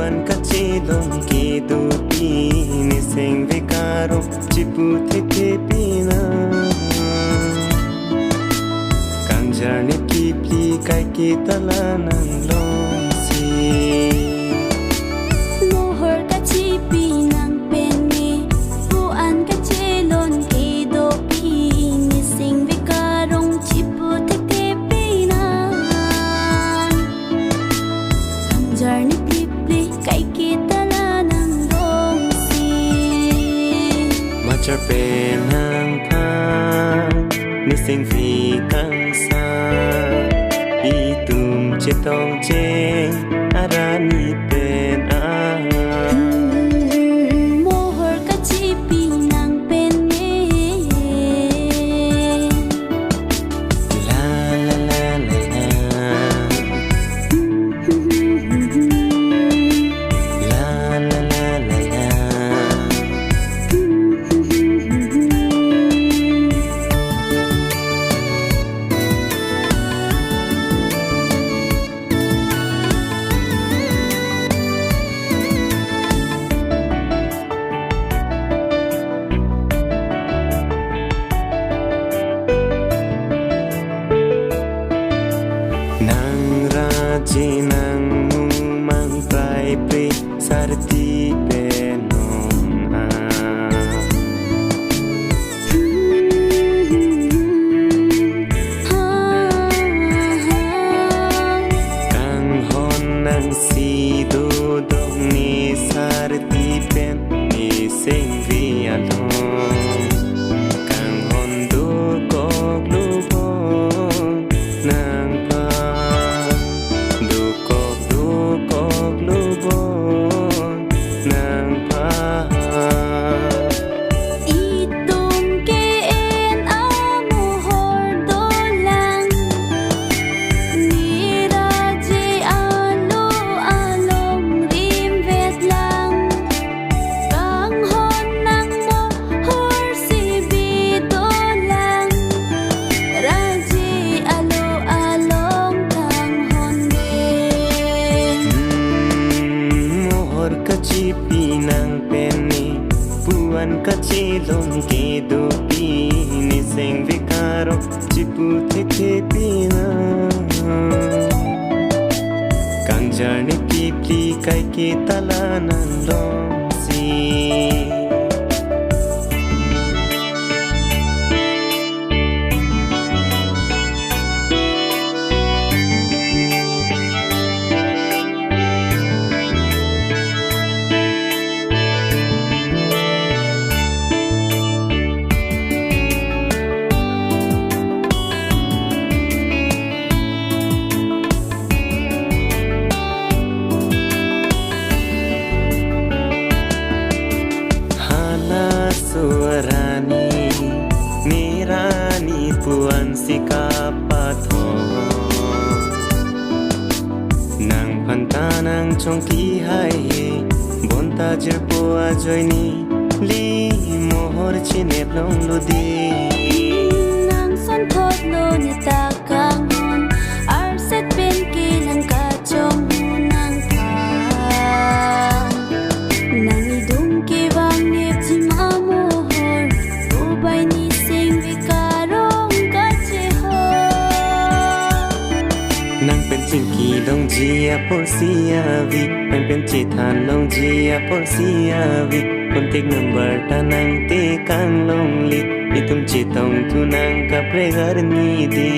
puan kachilong kidupi niseng vikaro chipu theke pina kangjar ni kipli kai kitala nang longsi mohor kachipi nang penne puan kachilon kidupi niseng vikarong chipu theke pina kangjar ni kai kitala nang longsi macher penang pa nising vi kang sa itum chetong che arani pen mohor kachipi nang penne la la la la Jinang mumang prai pri sarti penon kang hon nang si do dong ni sarti pen ni sing vi along kang hon do kok lu bon nang pa pinang penni puan kachilong kidupi niseng vikaro chipu theke pina kangjar ni pipli kai kitala nang longsi Suarani nirani puan sikapatho nang pantanang chongki hai bonta jerpoa joini li mohor chine long ludi nang son thot lo ni ta kang hon arset pen ki nang ka chong nang ka nang idum ki wang ni chima nang pen chin ki long jia por sia vi nang pen chi than long jia por sia vi contact number ta nang te kan long li itum chi tong tu nang ka pregar ni di